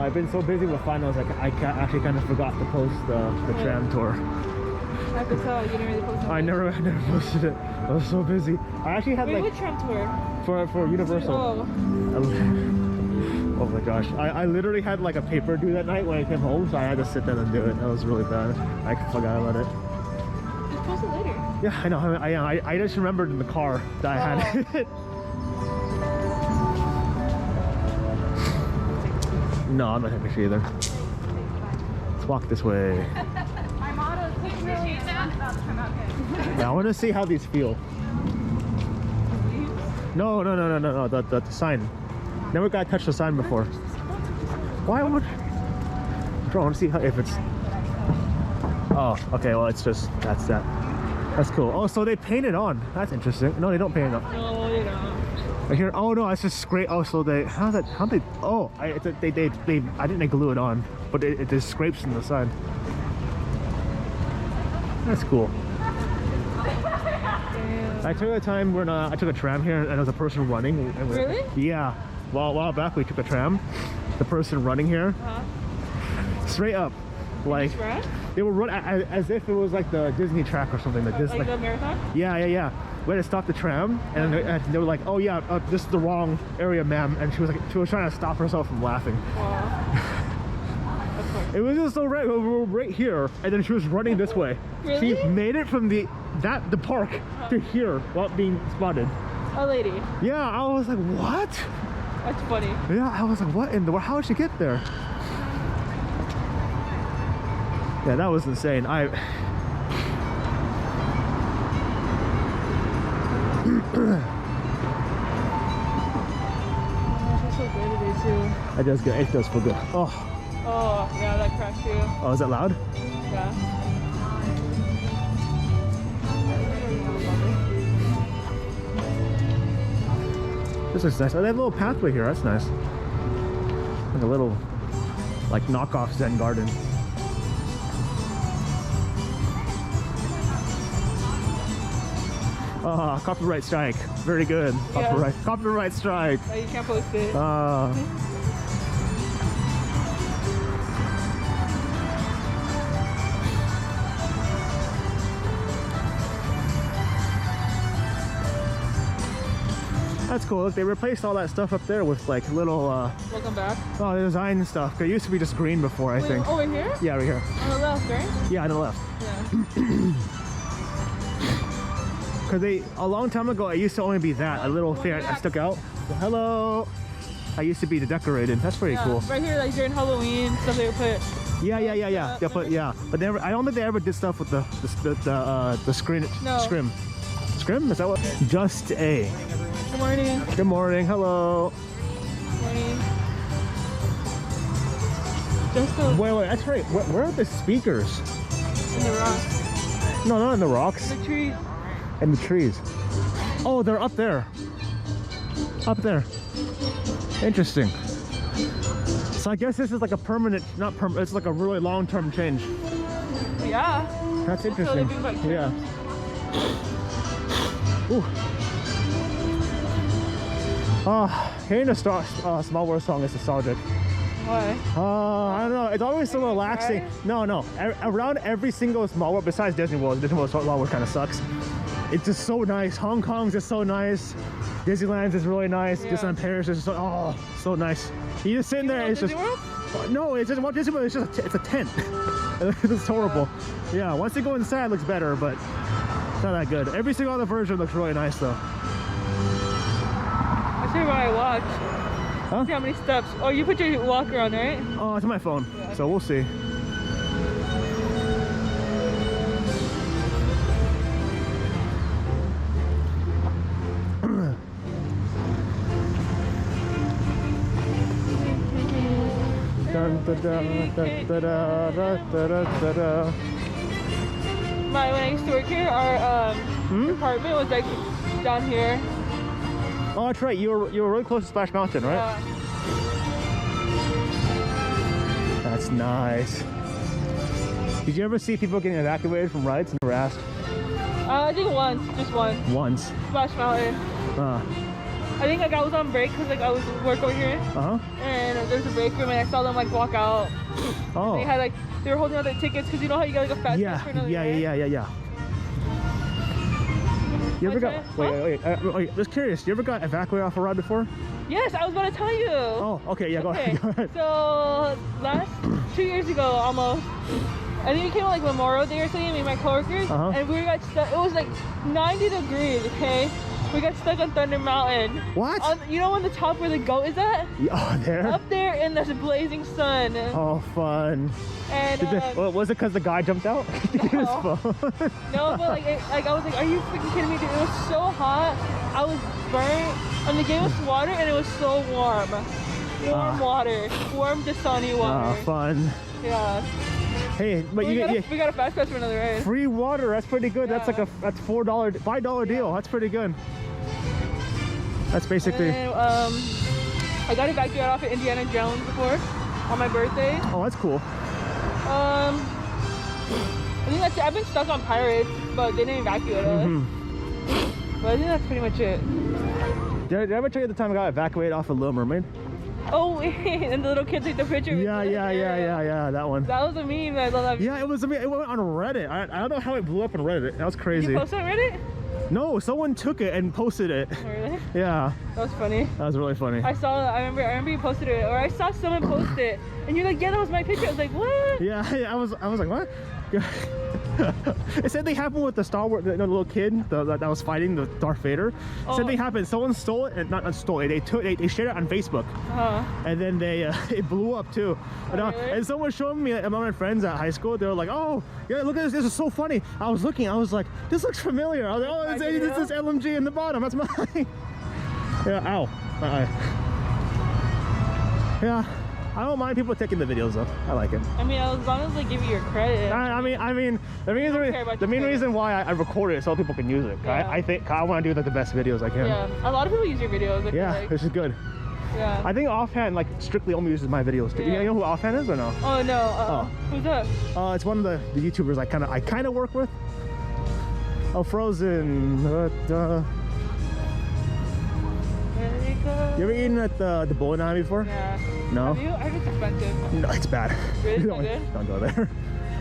I've been so busy with finals, I actually kind of forgot to post the tram tour. I could tell you didn't really post it. I never posted it. I was so busy. I actually had Wait, what tram tour? for Universal. Oh. Oh my gosh. I literally had like a paper due that night when I came home, so I had to sit down and do it. That was really bad. I forgot about it. Just post it later. Yeah, I know. I just remembered in the car that I had it. No, I'm not taking a picture either. Let's walk this way. My motto is take millions. Yeah, I want to see how these feel. No, the sign. Never got to touch the sign before. Why would? Bro, I want to see how, if it's. Oh, okay. Well, it's just that's that. That's cool. Oh, so they paint it on. That's interesting. No, they don't paint it on. No, they don't. Right here. Oh no, it's just scrape. Oh, so they how they? Oh, I didn't glue it on, but it just scrapes in the side. That's cool. I took a time when I took a tram here and there was a person running. Really? Yeah. Well, a while back we took a tram. The person running here, straight up, like they were running as if it was like the Disney track or something. Like the marathon? Yeah. We had to stop the tram, and they were like, "Oh yeah, this is the wrong area, ma'am." And she was trying to stop herself from laughing. Wow. It was just so right. We were right here, and then she was running this way. Really? She made it from the park to here without being spotted. A lady. Yeah, I was like, what? That's funny. Yeah, I was like, what in the world? How did she get there? Yeah, that was insane. That's so good today too. It does good. It does feel good. Oh. Oh, yeah, that crack too. Oh, is that loud? Yeah. This looks nice. Oh, they have a little pathway here. That's nice. Like a little, like knockoff Zen garden. Ah, copyright strike. Very good. Yeah. Copyright strike. Oh, you can't post it. That's cool. Look, they replaced all that stuff up there with like little Welcome back. oh, design stuff. It used to be just green before, I think. Over here? Yeah, right here. On the left, right? Yeah, on the left. Yeah. Because a long time ago, it used to only be that, a little thing I stuck out. Hello. I used to be the decorated. That's pretty cool. Right here, like during Halloween, stuff they would put. Yeah. They put, yeah. But never. I don't think they ever did stuff with the screen. No. Scrim. Scrim? Is that what? Just a. Good morning. Good morning. Hello. Good morning. Just a. Wait. That's right. Where are the speakers? In the rocks. No, not in the rocks. In the trees. In the trees. Oh, they're up there. Up there. Interesting. So I guess this is like a permanent, not permanent, it's like a really long-term change. Yeah. That's interesting. Yeah. Ooh. Hearing a Small World song is nostalgic. Why? I don't know. It's always so relaxing. Right? No. Around every single Small World, besides Disney World Small World kind of sucks. It's just so nice. Hong Kong's just so nice. Disneyland's is really nice. Yeah. Disneyland Paris is so nice. You just sitting there. It's just no. It's just Disney World. It's a tent. It's horrible. Yeah. Once you go inside, it looks better, but it's not that good. Every single other version looks really nice though. I'll show you what I watch. Huh? See how many steps. Oh, you put your walker on, right? Oh, it's on my phone. Yeah. So we'll see. When I used to work here, our apartment was like down here. Oh, that's right. You were really close to Splash Mountain, right? Yeah. That's nice. Did you ever see people getting evacuated from rides and harassed? I think once, just once. Once. Splash Mountain. I think like I was on break because like I was work over here. And there's a break room and I saw them like walk out. Oh. They had like they were holding out their tickets because you know how you got like a fast pass for another day? Yeah. You ever got? Wait. Just curious. You ever got evacuated off a ride before? Yes, I was about to tell you. Oh, okay. Yeah, go ahead. So last 2 years ago, almost. I think we came on like Memorial Day or something, me and my coworkers, and we got stuck. It was like 90 degrees. Okay. We got stuck on Thunder Mountain. What? You know on the top where the goat is at? Oh, there? Up there in the blazing sun. Oh, fun. And was it because the guy jumped out? No, no, but like I was like, are you freaking kidding me, dude? It was so hot. I was burnt. And they gave us water, and it was so warm. Warm water. Warm Dasani water. Oh, fun. Yeah. Hey, but we got a fast pass for another ride. Free water, that's pretty good. Yeah. That's $5 deal. That's pretty good. That's basically. And, I got evacuated off at Indiana Jones before on my birthday. Oh, that's cool. I think that's it. I've been stuck on Pirates, but they didn't evacuate us. But I think that's pretty much it. Did I ever tell you the time I got evacuated off of Little Mermaid? Oh, and the little kid took the picture. Yeah, that one. That was a meme. I love that. Yeah, it was a meme. It went on Reddit. I don't know how it blew up on Reddit. That was crazy. Did you post it on Reddit? No, someone took it and posted it. Oh, really? Yeah. That was funny. That was really funny. I remember you posted it, or I saw someone post it, and you're like, yeah, that was my picture. I was like, what? Yeah, I was like, what? It said they happened with the Star Wars, the little kid that was fighting the Darth Vader. It said they happened. Someone stole it, and not stole it. They shared it on Facebook, and then it blew up too. Really? And someone showed me among my friends at high school. They were like, "Oh, yeah, look at this. This is so funny." I was looking. I was like, "This looks familiar." I was like, "Oh, this is LMG in the bottom. That's mine." Yeah. Ow. Yeah. I don't mind people taking the videos though. I like it. I mean, as long as they give you your credit. I mean, the main reason why I record it is so people can use it. Yeah. I think I want to do like the best videos I can. Yeah, a lot of people use your videos. Yeah, this is good. Yeah. I think Offhand like strictly only uses my videos too. Yeah. You know who Offhand is or no? Oh no. Who's that? It's one of the YouTubers I kind of work with. Oh, Frozen. You ever eaten at the bowling alley before? Yeah. No? Have you? I heard it's expensive. No, it's bad. Really? Don't go there.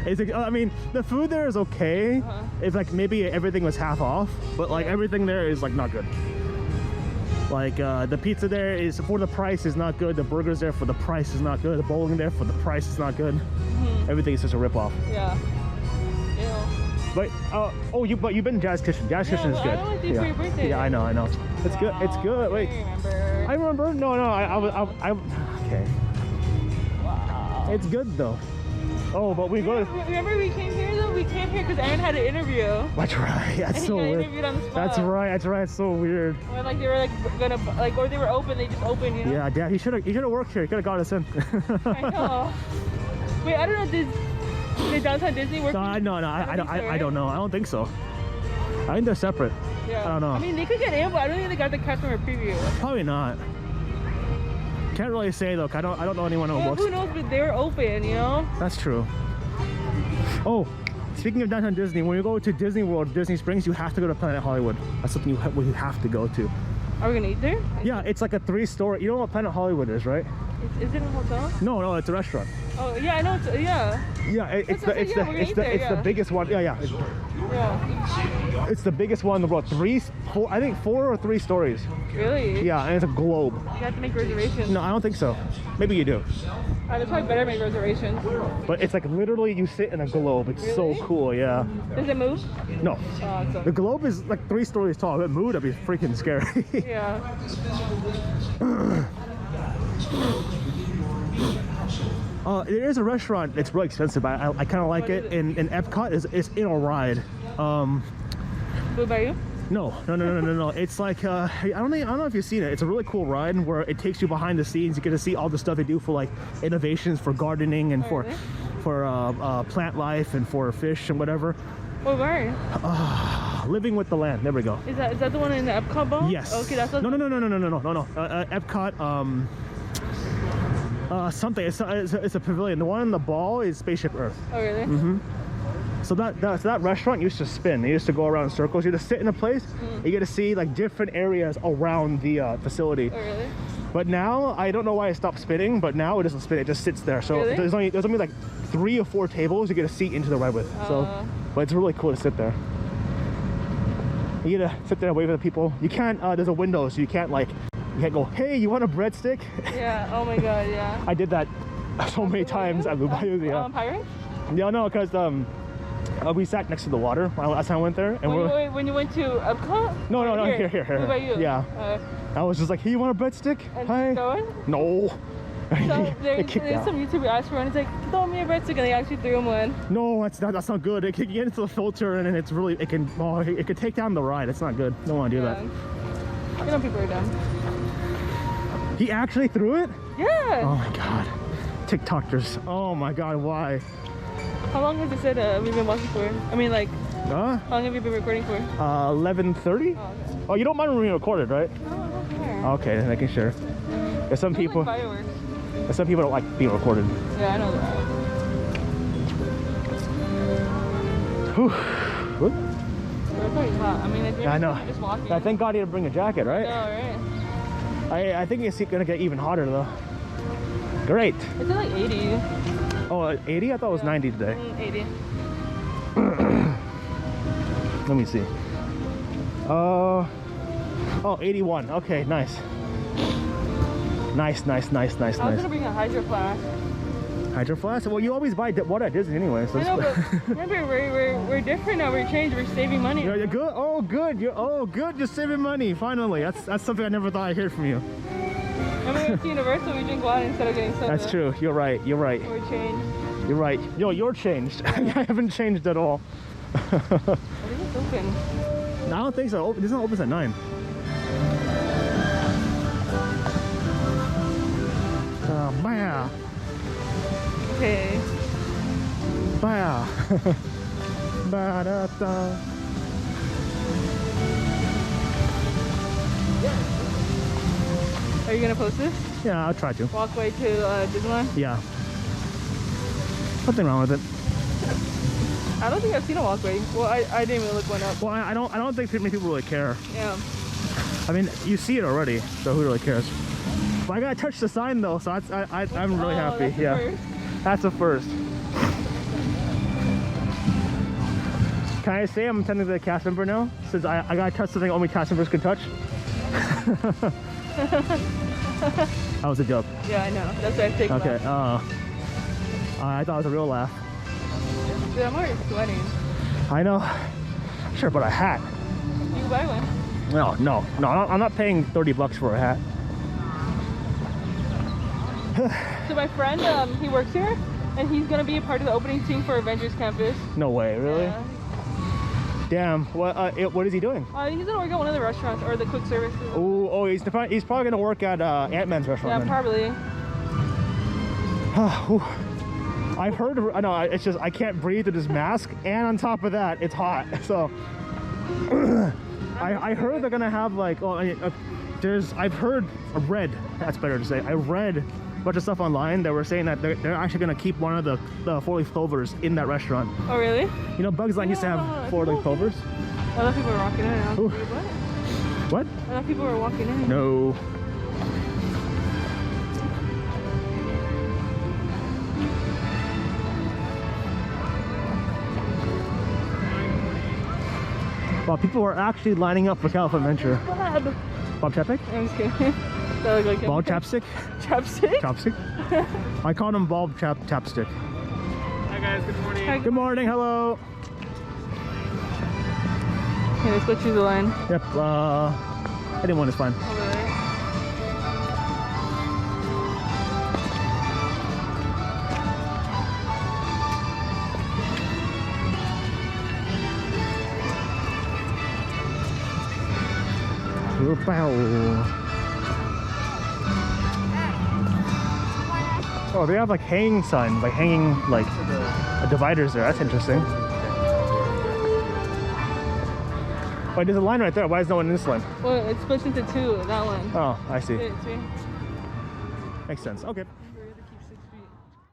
It's like, I mean, the food there is okay. It's like maybe everything was half off, but like everything there is like not good. Like the pizza there is for the price is not good. The burgers there for the price is not good. The bowling there for the price is not good. Everything is just a rip-off. Yeah. But but you've been to Jazz Kitchen. Jazz Kitchen is good. I went there for your birthday. Yeah, I know. It's good. It's good. Wait. I remember. No. I okay. Wow. It's good though. Oh, but we go to. Remember we came here though? We came here because Aaron had an interview. That's right. That's so weird. Interviewed on the spot. That's right. It's so weird. Or like they were like gonna like, or they were open. They just opened, you know? Yeah, Dad. He should have worked here. He could have got us in. I know. Wait, I don't know. Did Downtown Disney work? No. I don't know. I don't think so. I think they're separate. Yeah. I don't know. I mean, they could get in, but I don't think they got the customer preview. Probably not. Can't really say though. I don't know anyone who works. Who knows? But they were open, you know. That's true. Oh, speaking of Downtown Disney, when you go to Disney World, Disney Springs, you have to go to Planet Hollywood. That's something you have to go to. Are we gonna eat there? Yeah, it's like a 3-story. You know what Planet Hollywood is, right? Is it a hotel? No, it's a restaurant. Oh yeah, I know. Yeah. Yeah, it's the biggest one. Yeah. It's the biggest one in the world. 4 or 3 stories. Really? Yeah, and it's a globe. You have to make reservations. No, I don't think so. Maybe you do. That's probably better make reservations. But it's like literally you sit in a globe. It's so cool, yeah. Does it move? No. Oh, the globe is like 3 stories tall. If it moved, that'd be freaking scary. Yeah. There is a restaurant. It's really expensive, but I kind of like it. In Epcot, it's in a ride. Blue Bayou? No. It's like I don't know if you've seen it. It's a really cool ride where it takes you behind the scenes. You get to see all the stuff they do for like innovations for gardening and for plant life and for fish and whatever. What ride? Living with the Land. There we go. Is that the one in the Epcot ball? Yes. Okay, that's what. No. Epcot. Something. It's a pavilion. The one on the ball is Spaceship Earth. Oh really? So that restaurant used to spin. It used to go around in circles. You just sit in a place, you get to see like different areas around the facility. Oh, really? But now, I don't know why it stopped spinning, but now it doesn't spin, it just sits there. So Really? there's only like 3 or 4 tables you get a seat into the ride with. So, but it's really cool to sit there. You get to sit there and wave at the people. You can't, there's a window, so you can't go, hey, you want a breadstick? Yeah, oh my god, yeah. I did that so many times at Lubayou, yeah. Pirates? Yeah, no, because we sat next to the water last time I went there. And when you went to Epcot? No, here. Lubayou. Yeah. I was just like, hey, you want a breadstick? And Hi. going? No. So there's some YouTuber asked for one. It's like, throw me a breadstick, and they actually threw him one. No, that's not good. It can get into the filter, and it's really it can take down the ride. It's not good. Don't want to do that. You know people are dumb. He actually threw it? Yeah. Oh my god. TikTokers. Oh my god, why? How long has it said we've been watching for? I mean, like, Huh? how long have you been recording for? 11:30? Oh, okay. Oh, you don't mind when being recorded, right? No, I don't care. Okay, making sure. There's some people. Like fireworks. Some people don't like being recorded. Yeah, I know that. Whew. Whoop. It's pretty hot. I mean, if you're I know. just walking. I thank God he didn't bring a jacket, right? Oh, right. I think it's gonna get even hotter though. Great. It's at like 80. Oh, 80? I thought it was 90 today. 80. Let me see. Oh, 81. Okay, nice. Nice. I was gonna bring a hydro flask. Hydro flask? Well, you always buy water at Disney anyway. So I know, but remember, we're different now. We're changed. We're saving money. You're good. Oh, good. You're saving money. Finally, that's something I never thought I'd hear from you. I mean, it's Universal. We drink water instead of getting soda. That's true. You're right. We're changed. You're right. Yo, you're changed. I haven't changed at all. I think it's open. No, I don't think so. It doesn't open at 9. Baya. Okay. Baya. Ba-da-da. Are you gonna post this? Yeah, I'll try to. Walkway to Disneyland? Yeah. Nothing wrong with it. I don't think I've seen a walkway. Well, I didn't even look one up. Well, I don't think many people really care. Yeah. I mean, you see it already, so who really cares? But I gotta touch the sign though, so I'm really happy. That's the first. That's a first. Can I say I'm technically a cast member now? Since I gotta touch something only cast members can touch? That was a joke. Yeah, I know. That's why I take Okay, laugh. I thought it was a real laugh. Dude, I'm already sweating. I know. Sure, but a hat. You can buy one. No, I'm not paying $30 for a hat. So my friend, he works here, and he's gonna be a part of the opening team for Avengers Campus. No way, really? Yeah. Damn. What is he doing? He's gonna work at one of the restaurants or the quick services. Oh, he's probably gonna work at Ant-Man's restaurant. Yeah, probably. I've heard. I know. It's just I can't breathe through this mask, and on top of that, it's hot. So I heard they're gonna have like. I've read. That's better to say. I read a bunch of stuff online that were saying that they're actually gonna keep one of the 4-leaf clovers in that restaurant. Oh really? You know, Bugs Life used to have 4-leaf clovers. I thought people were walking in. I was Ooh. like, what? What? I thought people were walking in. No. Well, people are actually lining up for California Adventure. Bob Chapstick? I'm just kidding. That looked like him. Bob Chapstick? Chapstick? Chopstick? I called him Bob Chapstick. Hi guys, good morning. Hi. Good morning, hello. Okay, let's go choose the line. Yep, anyone is fine. Over there. Oh, they have like hanging signs, like hanging like dividers there. That's interesting. Wait, there's a line right there. Why is no one in this line? Well, it's split into two, that one. Oh, I see. See? Makes sense. Okay.